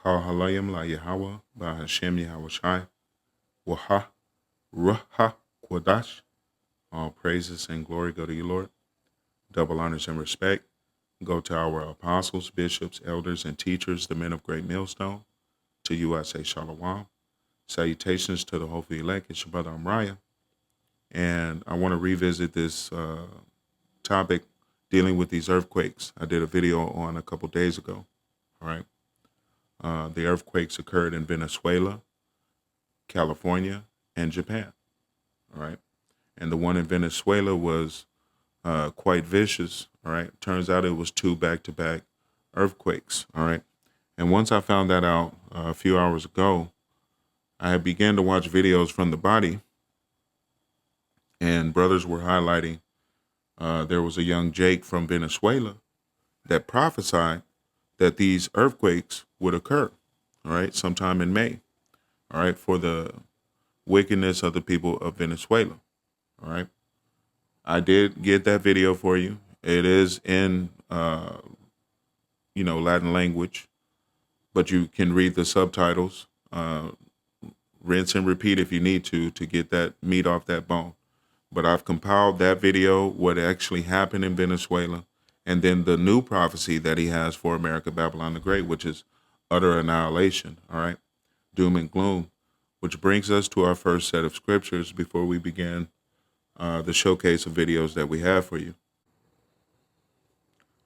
Kal Halayim La Yahweh Ba Hashem Yahweh Shai Waha Ruha Kwadash. All praises and glory go to you, Lord. Double honors and respect go to our apostles, bishops, elders, and teachers, the men of Great Millstone. To you I say Shalom. Salutations to the hopefully elect. It's your brother Amraya. And I want to revisit this topic dealing with these earthquakes. I did a video on a couple days ago. All right. The earthquakes occurred in Venezuela, California, and Japan. All right. And the one in Venezuela was quite vicious. All right. Turns out it was 2 back-to-back earthquakes. All right. And once I found that out a few hours ago, I began to watch videos from the body, and brothers were highlighting there was a young Jake from Venezuela that prophesied that these earthquakes would occur, all right, sometime in May, all right, for the wickedness of the people of Venezuela, all right. I did get that video for you. It is in, Latin language, but you can read the subtitles, rinse and repeat if you need to get that meat off that bone. But I've compiled that video, what actually happened in Venezuela, and then the new prophecy that he has for America, Babylon the Great, which is utter annihilation, all right, doom and gloom, which brings us to our first set of scriptures before we begin the showcase of videos that we have for you.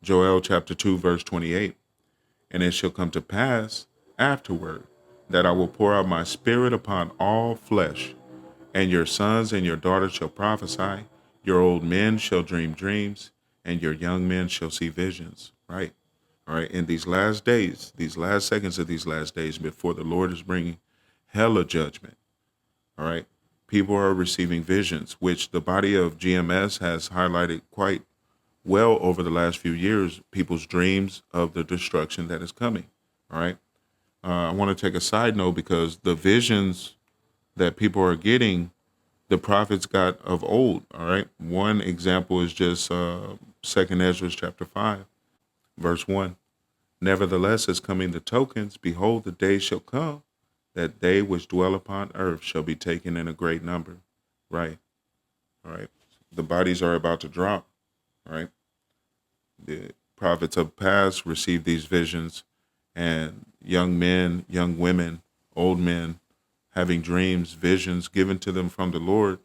Joel chapter 2, verse 28, and it shall come to pass afterward that I will pour out my spirit upon all flesh, and your sons and your daughters shall prophesy, your old men shall dream dreams, and your young men shall see visions, right? All right, in these last days, these last seconds of these last days before the Lord is bringing hella judgment, all right, people are receiving visions, which the body of GMS has highlighted quite well over the last few years, people's dreams of the destruction that is coming, all right? I want to take a side note because the visions that people are getting, the prophets got of old, all right? One example is just 2nd Ezra chapter 5, verse 1. Nevertheless, as coming the tokens, behold, the day shall come that they which dwell upon earth shall be taken in a great number, right? All right. The bodies are about to drop, all right? The prophets of past received these visions, and young men, young women, old men, having dreams, visions given to them from the Lord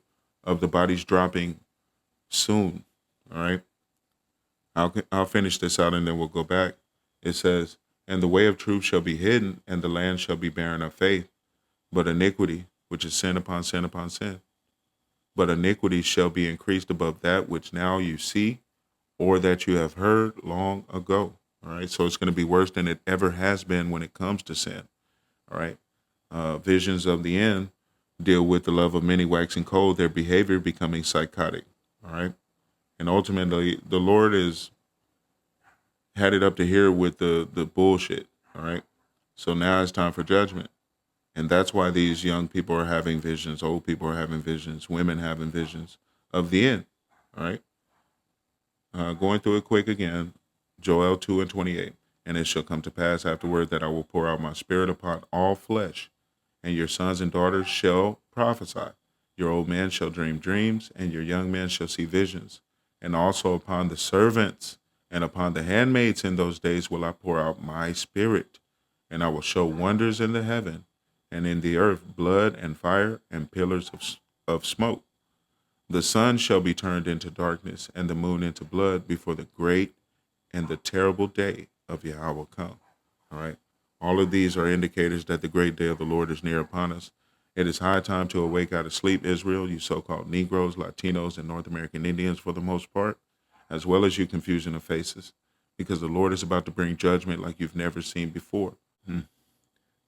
of the bodies dropping soon, all right? I'll finish this out and then we'll go back. It says, and the way of truth shall be hidden, and the land shall be barren of faith, but iniquity, which is sin upon sin upon sin, but iniquity shall be increased above that which now you see, or that you have heard long ago, all right? So it's going to be worse than it ever has been when it comes to sin, all right? Visions of the end deal with the love of many waxing cold, their behavior becoming psychotic, all right? And ultimately, the Lord is had it up to here with the bullshit, all right? So now it's time for judgment. And that's why these young people are having visions, old people are having visions, women having visions of the end, all right? Going through it quick again, Joel 2 and 28. And it shall come to pass afterward that I will pour out my spirit upon all flesh, and your sons and daughters shall prophesy. Your old men shall dream dreams, and your young men shall see visions. And also upon the servants and upon the handmaids in those days will I pour out my spirit, and I will show wonders in the heaven and in the earth, blood and fire and pillars of smoke. The sun shall be turned into darkness, and the moon into blood before the great and the terrible day of Yahweh come. All right. All of these are indicators that the great day of the Lord is near upon us. It is high time to awake out of sleep, Israel, you so-called Negroes, Latinos, and North American Indians for the most part, as well as you confusion of faces, because the Lord is about to bring judgment like you've never seen before.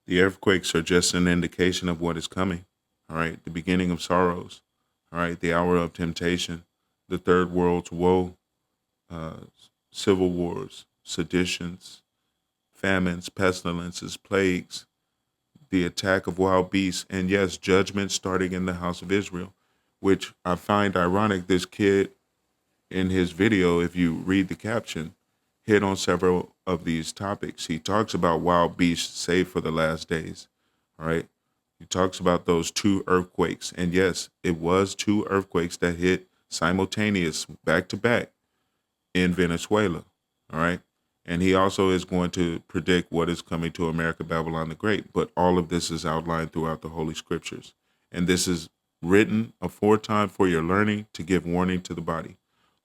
The earthquakes are just an indication of what is coming. All right. The beginning of sorrows. All right. The hour of temptation, the third world's woe, civil wars, seditions, famines, pestilences, plagues, the attack of wild beasts, and yes, judgment starting in the house of Israel, which I find ironic. This kid in his video, if you read the caption, hit on several of these topics. He talks about wild beasts saved for the last days. All right. He talks about those 2 earthquakes. And yes, it was 2 earthquakes that hit simultaneous back to back in Venezuela. All right. And he also is going to predict what is coming to America, Babylon the Great. But all of this is outlined throughout the Holy Scriptures. And this is written aforetime for your learning, to give warning to the body.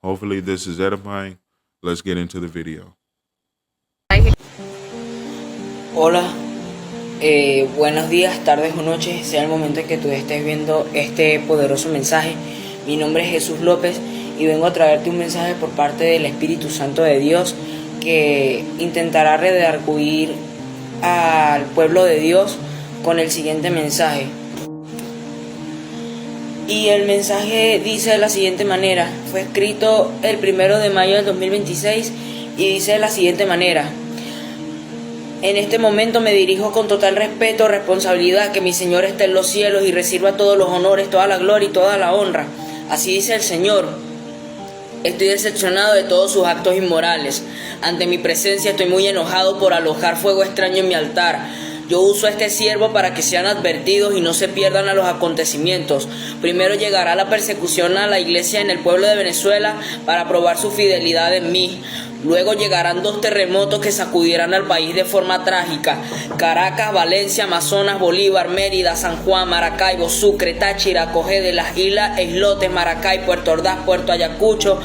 Hopefully this is edifying. Let's get into the video. Hola, buenos días, tardes o noches, sea el momento en que tú estés viendo este poderoso mensaje. Mi nombre es Jesús López y vengo a traerte un mensaje por parte del Espíritu Santo de Dios que intentará redarguir al pueblo de Dios con el siguiente mensaje. Y el mensaje dice de la siguiente manera: fue escrito el 1 de mayo del 2026 y dice de la siguiente manera: en este momento me dirijo con total respeto, responsabilidad, que mi Señor esté en los cielos y reciba todos los honores, toda la gloria y toda la honra. Así dice el Señor. Estoy decepcionado de todos sus actos inmorales. Ante mi presencia estoy muy enojado por alojar fuego extraño en mi altar. Yo uso a este siervo para que sean advertidos y no se pierdan a los acontecimientos. Primero llegará la persecución a la iglesia en el pueblo de Venezuela para probar su fidelidad en mí. Luego llegarán 2 terremotos que sacudirán al país de forma trágica: Caracas, Valencia, Amazonas, Bolívar, Mérida, San Juan, Maracaibo, Sucre, Táchira, Cogede, las Islas, Islotes, Maracay, Puerto Ordaz, Puerto Ayacucho.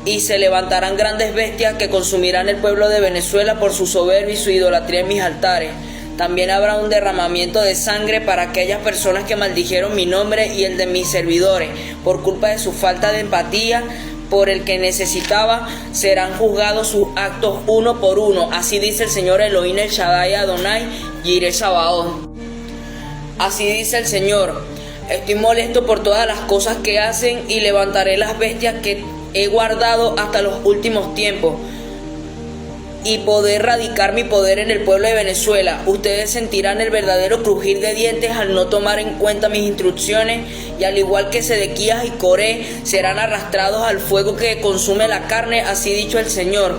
Y se levantarán grandes bestias que consumirán el pueblo de Venezuela por su soberbia y su idolatría en mis altares. También habrá un derramamiento de sangre para aquellas personas que maldijeron mi nombre y el de mis servidores por culpa de su falta de empatía por el que necesitaba. Serán juzgados sus actos uno por uno. Así dice el Señor Elohim el Shaddai Adonai Yireh Sabaoth. Así dice el Señor: estoy molesto por todas las cosas que hacen y levantaré las bestias que he guardado hasta los últimos tiempos y poder radicar mi poder en el pueblo de Venezuela. Ustedes sentirán el verdadero crujir de dientes al no tomar en cuenta mis instrucciones, y al igual que Sedequías y Coré, serán arrastrados al fuego que consume la carne. Así dicho el Señor.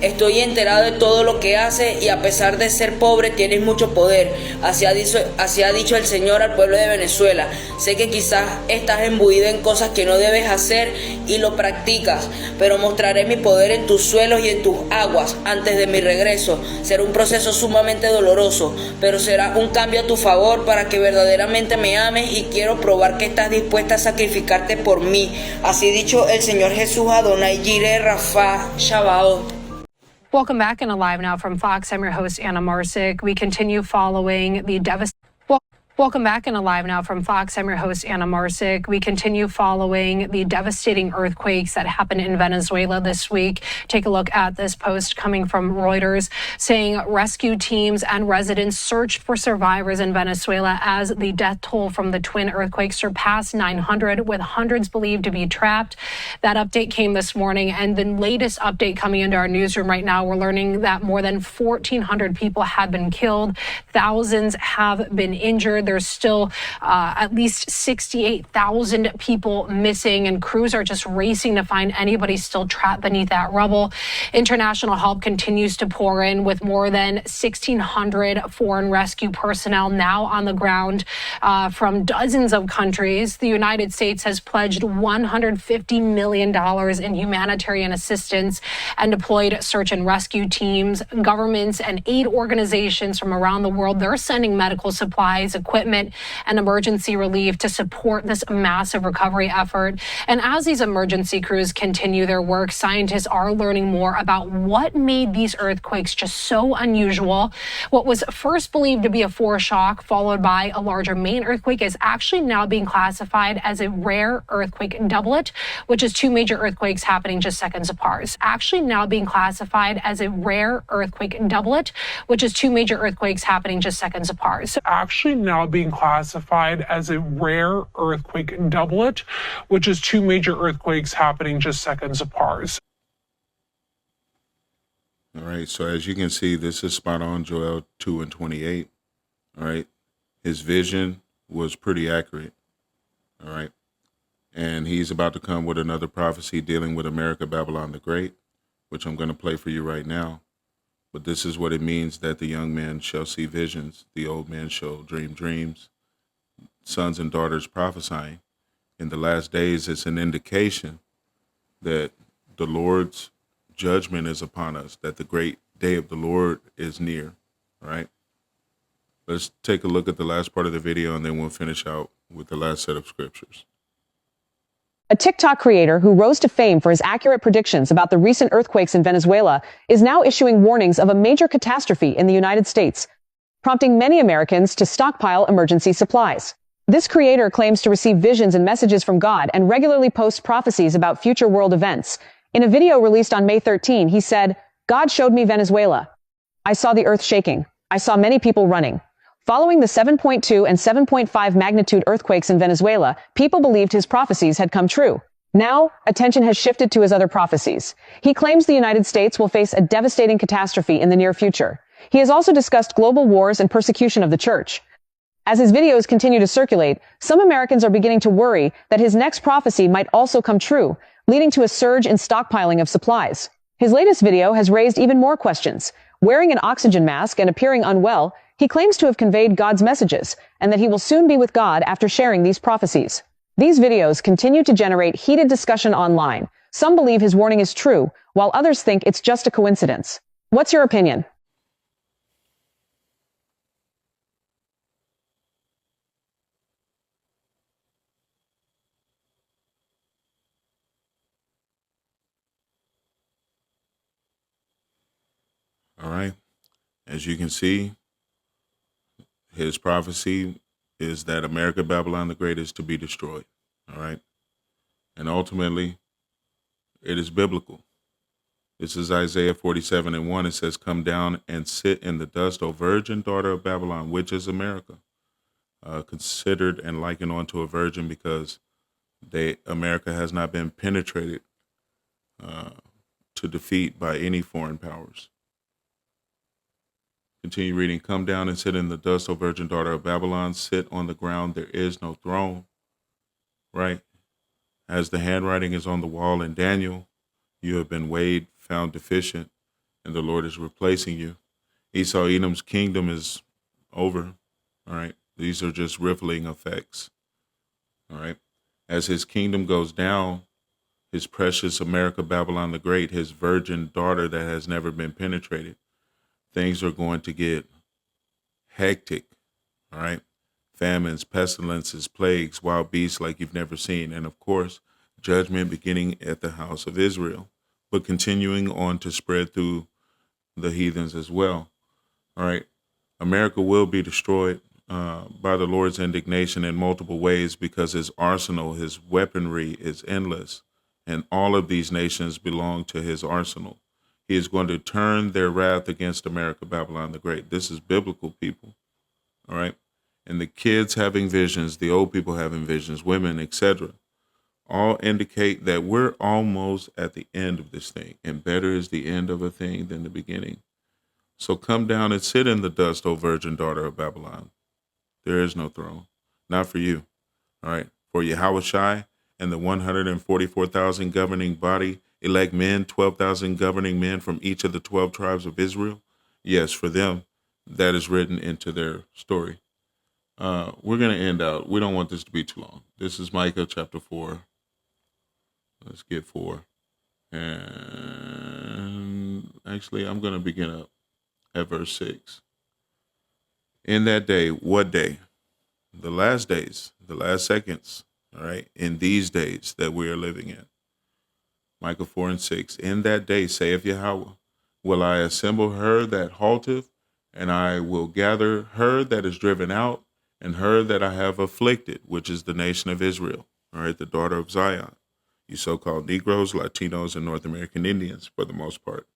Estoy enterado de todo lo que hace y a pesar de ser pobre tienes mucho poder. Así ha dicho el Señor al pueblo de Venezuela. Sé que quizás estás imbuido en cosas que no debes hacer y lo practicas, pero mostraré mi poder en tus suelos y en tus aguas antes de mi regreso. Será un proceso sumamente doloroso, pero será un cambio a tu favor para que verdaderamente me ames, y quiero probar que estás dispuesta a sacrificarte por mí. Así dicho el Señor Jesús Adonai Yireh Rafa Shabaoth. Welcome back and Alive Now from Fox. I'm your host, Anna Marsick. We continue following the Welcome back and Alive Now from Fox. I'm your host, Anna Marsick. We continue following the devastating earthquakes that happened in Venezuela this week. Take a look at this post coming from Reuters saying rescue teams and residents searched for survivors in Venezuela as the death toll from the twin earthquakes surpassed 900, with hundreds believed to be trapped. That update came this morning, and the latest update coming into our newsroom right now, we're learning that more than 1,400 people have been killed. Thousands have been injured. There's still at least 68,000 people missing, and crews are just racing to find anybody still trapped beneath that rubble. International help continues to pour in, with more than 1,600 foreign rescue personnel now on the ground from dozens of countries. The United States has pledged $150 million in humanitarian assistance and deployed search and rescue teams. Governments and aid organizations from around the world, they're sending medical supplies, equipment, and emergency relief to support this massive recovery effort. And as these emergency crews continue their work, scientists are learning more about what made these earthquakes just so unusual. What was first believed to be a foreshock, followed by a larger main earthquake, is actually now being classified as a rare earthquake doublet, which is 2 major earthquakes happening just seconds apart. It's actually now being classified as a rare earthquake doublet, which is 2 major earthquakes happening just seconds apart. So actually now being classified as a rare earthquake doublet, which is 2 major earthquakes happening just seconds apart. All right, so as you can see, this is spot on, Joel 2:28. All right, his vision was pretty accurate. All right, and he's about to come with another prophecy dealing with America, Babylon the Great, which I'm going to play for you right now. But this is what it means that the young man shall see visions, the old man shall dream dreams, sons and daughters prophesying. In the last days, it's an indication that the Lord's judgment is upon us, that the great day of the Lord is near. All right. Let's take a look at the last part of the video, and then we'll finish out with the last set of scriptures. A TikTok creator who rose to fame for his accurate predictions about the recent earthquakes in Venezuela is now issuing warnings of a major catastrophe in the United States, prompting many Americans to stockpile emergency supplies. This creator claims to receive visions and messages from God and regularly posts prophecies about future world events. In a video released on May 13, he said, "God showed me Venezuela. I saw the earth shaking. I saw many people running. Following the 7.2 and 7.5 magnitude earthquakes in Venezuela, people believed his prophecies had come true. Now, attention has shifted to his other prophecies. He claims the United States will face a devastating catastrophe in the near future. He has also discussed global wars and persecution of the church. As his videos continue to circulate, some Americans are beginning to worry that his next prophecy might also come true, leading to a surge in stockpiling of supplies. His latest video has raised even more questions. Wearing an oxygen mask and appearing unwell, he claims to have conveyed God's messages and that he will soon be with God after sharing these prophecies. These videos continue to generate heated discussion online. Some believe his warning is true, while others think it's just a coincidence. What's your opinion? All right. As you can see, his prophecy is that America, Babylon the Great, is to be destroyed. All right. And ultimately, it is biblical. This is Isaiah 47:1. It says, "Come down and sit in the dust, O virgin daughter of Babylon," which is America, considered and likened unto a virgin because America has not been penetrated to defeat by any foreign powers. Continue reading. "Come down and sit in the dust, O virgin daughter of Babylon. Sit on the ground. There is no throne." Right? As the handwriting is on the wall in Daniel, you have been weighed, found deficient, and the Lord is replacing you. Esau Edom's kingdom is over. All right. These are just rippling effects. All right. As his kingdom goes down, his precious America, Babylon the Great, his virgin daughter that has never been penetrated, things are going to get hectic. All right. Famines, pestilences, plagues, wild beasts like you've never seen. And of course, judgment beginning at the house of Israel, but continuing on to spread through the heathens as well. All right. America will be destroyed by the Lord's indignation in multiple ways because his arsenal, his weaponry is endless. And all of these nations belong to his arsenal. He is going to turn their wrath against America, Babylon the Great. This is biblical, people. All right. And the kids having visions, the old people having visions, women, etc., all indicate that we're almost at the end of this thing. And better is the end of a thing than the beginning. So come down and sit in the dust, O virgin daughter of Babylon. There is no throne, not for you. All right. For Yahushai and the 144,000 governing body, elect men, 12,000 governing men from each of the 12 tribes of Israel. Yes, for them, that is written into their story. We're going to end out. We don't want this to be too long. This is Micah chapter 4. Let's get 4. And actually, I'm going to begin up at verse 6. In that day, what day? The last days, the last seconds, all right, in these days that we are living in. Micah 4:6. In that day, saith Yahweh, will I assemble her that halteth, and I will gather her that is driven out, and her that I have afflicted, which is the nation of Israel, all right, the daughter of Zion, you so-called Negroes, Latinos, and North American Indians for the most part,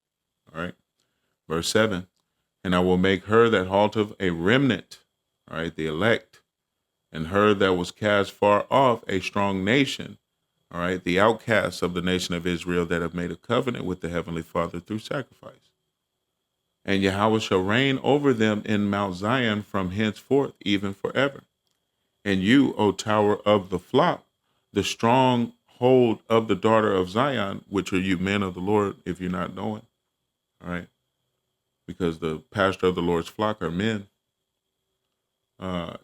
all right. Verse 7, and I will make her that halteth a remnant, all right, the elect, and her that was cast far off a strong nation, all right, the outcasts of the nation of Israel that have made a covenant with the Heavenly Father through sacrifice. And Yahweh shall reign over them in Mount Zion from henceforth, even forever. And you, O tower of the flock, the strong hold of the daughter of Zion, which are you men of the Lord, if you're not knowing. All right. Because the pastor of the Lord's flock are men.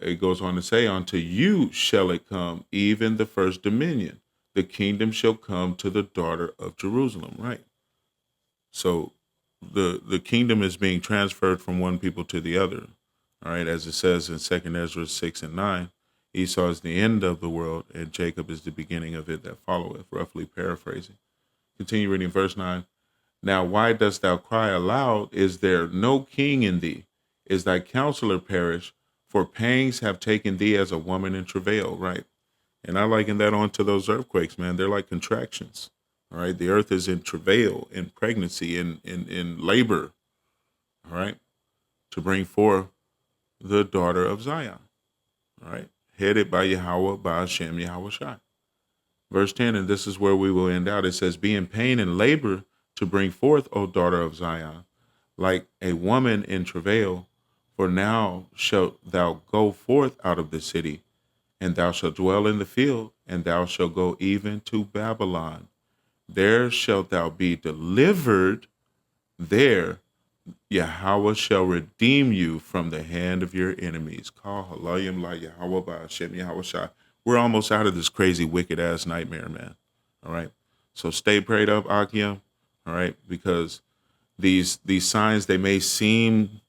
It goes on to say, unto you shall it come, even the first dominion. The kingdom shall come to the daughter of Jerusalem. Right. So the kingdom is being transferred from one people to the other. All right. As it says in 2 Ezra 6:9, Esau is the end of the world, and Jacob is the beginning of it that followeth, roughly paraphrasing. Continue reading verse 9. Now, why dost thou cry aloud? Is there no king in thee? Is thy counselor perished? For pangs have taken thee as a woman in travail, right? And I liken that on to those earthquakes, man. They're like contractions, all right? The earth is in travail, in pregnancy, in labor, all right? To bring forth the daughter of Zion, all right? Headed by Yahweh, by Hashem, Yahweh Shai. Verse 10, and this is where we will end out. It says, be in pain and labor to bring forth, O daughter of Zion, like a woman in travail. For now shalt thou go forth out of the city, and thou shalt dwell in the field, and thou shalt go even to Babylon. There shalt thou be delivered. There Yahweh shall redeem you from the hand of your enemies. Call halayim la Yahweh by Hashem Yahweh Shai. We're almost out of this crazy, wicked ass nightmare, man. All right. So stay prayed up, Akia. All right, because these signs, they may seem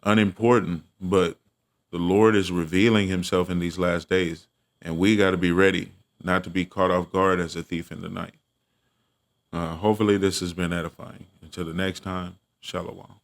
unimportant, but the Lord is revealing himself in these last days, and we got to be ready not to be caught off guard as a thief in the night. Hopefully this has been edifying. Until the next time, shalom.